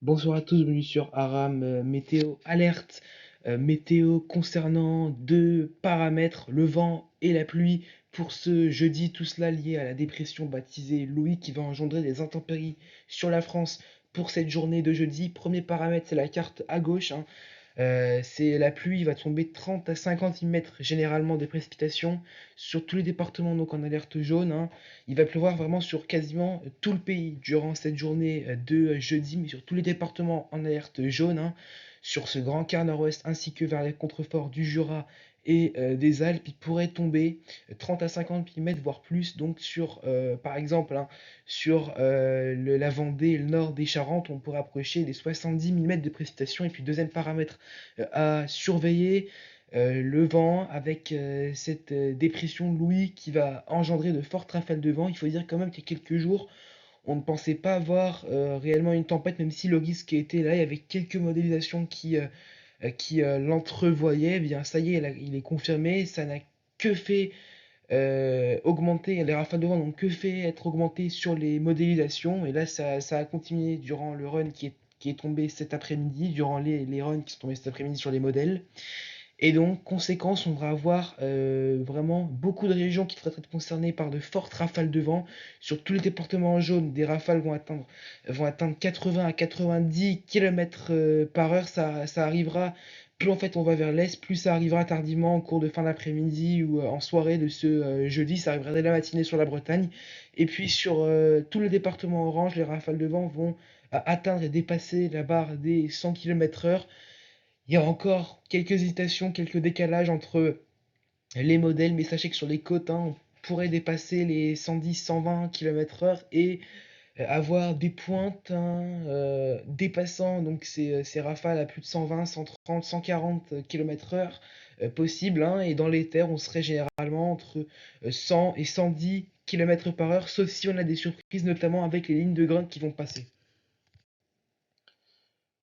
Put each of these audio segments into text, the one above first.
Bonsoir à tous, bienvenue sur Aram Météo Alerte. Météo concernant deux paramètres, le vent et la pluie. Pour ce jeudi, tout cela lié à la dépression baptisée Louis qui va engendrer des intempéries sur la France pour cette journée de jeudi. Premier paramètre, c'est la carte à gauche, hein. C'est la pluie va tomber 30 à 50 mm généralement des précipitations sur tous les départements donc en alerte jaune, hein. Il va pleuvoir vraiment sur quasiment tout le pays durant cette journée de jeudi, mais sur tous les départements en alerte jaune, hein, sur ce grand quart nord-ouest ainsi que vers les contreforts du Jura et des Alpes. Il pourrait tomber 30 à 50 mm voire plus donc sur par exemple, hein, sur la Vendée et le nord des Charentes, on pourrait approcher des 70 mm de précipitations. Et puis deuxième paramètre à surveiller, le vent avec cette dépression de Louis qui va engendrer de fortes rafales de vent. Il faut dire quand même qu'il y a quelques jours, on ne pensait pas avoir réellement une tempête, même si le risque était là. Il y avait quelques modélisations qui l'entrevoyaient. Eh bien, ça y est, il est confirmé. Ça n'a que fait augmenter, les rafales de vent n'ont que fait être augmentées sur les modélisations. Et là, ça a continué durant le run qui est tombé cet après-midi, durant les runs qui sont tombés cet après-midi sur les modèles. Et donc, conséquence, on va avoir vraiment beaucoup de régions qui devraient être concernées par de fortes rafales de vent. Sur tous les départements en jaune, des rafales vont atteindre 80 à 90 km par heure. Ça arrivera, plus en fait on va vers l'est, plus ça arrivera tardivement au cours de fin d'après-midi ou en soirée de ce jeudi. Ça arrivera dès la matinée sur la Bretagne. Et puis sur tous les départements orange, les rafales de vent vont atteindre et dépasser la barre des 100 km/h. Il y a encore quelques hésitations, quelques décalages entre les modèles, mais sachez que sur les côtes, hein, on pourrait dépasser les 110-120 km/h et avoir des pointes, hein, dépassant donc ces rafales à plus de 120, 130, 140 km/h possibles, hein. Et dans les terres, on serait généralement entre 100 et 110 km/h, sauf si on a des surprises, notamment avec les lignes de grain qui vont passer.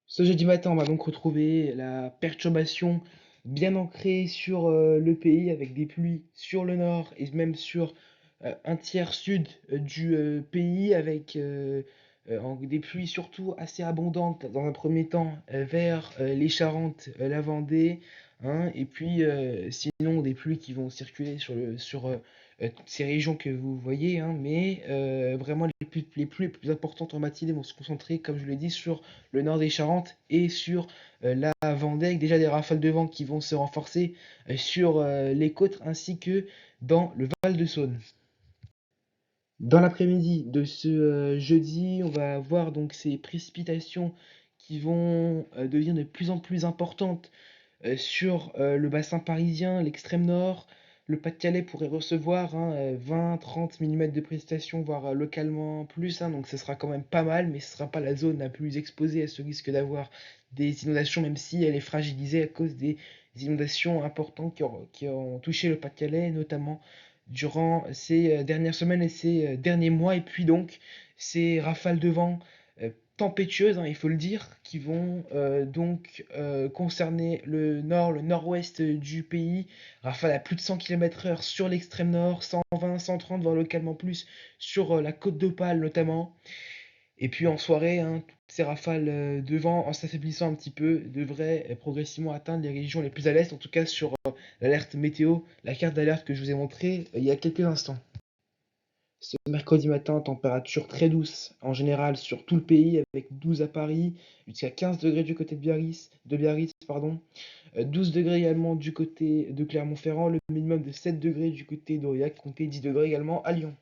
Ce jeudi matin, on va donc retrouver la perturbation bien ancrée sur le pays avec des pluies sur le nord et même sur un tiers sud du pays avec des pluies surtout assez abondantes dans un premier temps vers les Charentes, la Vendée, hein. Et puis sinon des pluies qui vont circuler sur toutes ces régions que vous voyez, hein. Mais vraiment les pluies les plus importantes en matinée vont se concentrer, comme je l'ai dit, sur le nord des Charentes et sur la Vendée, avec déjà des rafales de vent qui vont se renforcer sur les côtes ainsi que dans le Val-de-Saône. Dans l'après-midi de ce jeudi, on va avoir donc ces précipitations qui vont devenir de plus en plus importantes sur le bassin parisien, l'extrême nord. Le Pas-de-Calais pourrait recevoir, hein, 20-30 mm de précipitations, voire localement plus, hein. Donc ce sera quand même pas mal, mais ce ne sera pas la zone la plus exposée à ce risque d'avoir des inondations, même si elle est fragilisée à cause des inondations importantes qui ont touché le Pas-de-Calais, notamment durant ces dernières semaines et ces derniers mois. Et puis donc ces rafales de vent tempétueuses, hein, il faut le dire, qui vont donc concerner le nord, le nord-ouest du pays. Rafale à plus de 100 km/h sur l'extrême nord, 120, 130, voire localement plus sur la côte d'Opale notamment. Et puis en soirée, hein, toutes ces rafales de vent, en s'affaiblissant un petit peu, devraient progressivement atteindre les régions les plus à l'est, en tout cas sur l'alerte météo, la carte d'alerte que je vous ai montrée il y a quelques instants. Ce mercredi matin, température très douce en général sur tout le pays, avec 12 à Paris, jusqu'à 15 degrés du côté de Biarritz, pardon. 12 degrés également du côté de Clermont-Ferrand, le minimum de 7 degrés du côté d'Aurillac, comptez 10 degrés également à Lyon.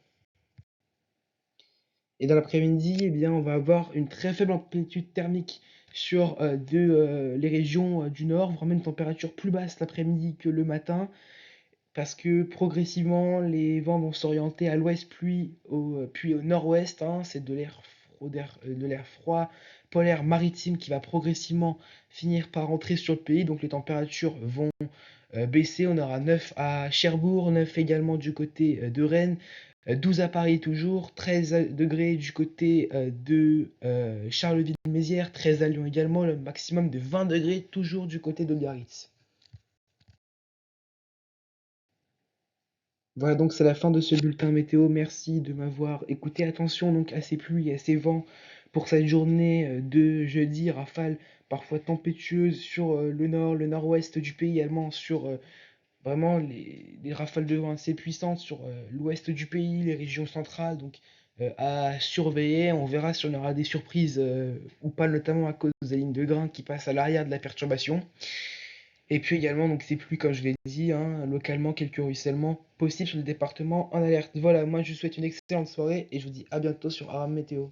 Et dans l'après-midi, eh bien, on va avoir une très faible amplitude thermique sur les régions du nord, vraiment une température plus basse l'après-midi que le matin, parce que progressivement les vents vont s'orienter à l'ouest puis au nord-ouest, hein. C'est de l'air froid polaire maritime qui va progressivement finir par entrer sur le pays, donc les températures vont baisser. On aura 9 à Cherbourg, 9 également du côté de Rennes, 12 à Paris toujours, 13 degrés du côté de Charleville-Mézières, 13 à Lyon également, le maximum de 20 degrés toujours du côté de Biarritz. Voilà, donc c'est la fin de ce bulletin météo. Merci de m'avoir écouté. Attention donc à ces pluies et à ces vents pour cette journée de jeudi, rafales parfois tempétueuses sur le nord, le nord-ouest du pays également, sur vraiment les rafales de vent assez puissantes sur l'ouest du pays, les régions centrales, donc à surveiller. On verra si on aura des surprises ou pas, notamment à cause des lignes de grains qui passent à l'arrière de la perturbation. Et puis également, donc ces pluies, comme je l'ai dit, hein, localement, quelques ruissellements possibles sur le département en alerte. Voilà, moi je vous souhaite une excellente soirée et je vous dis à bientôt sur Aram Météo.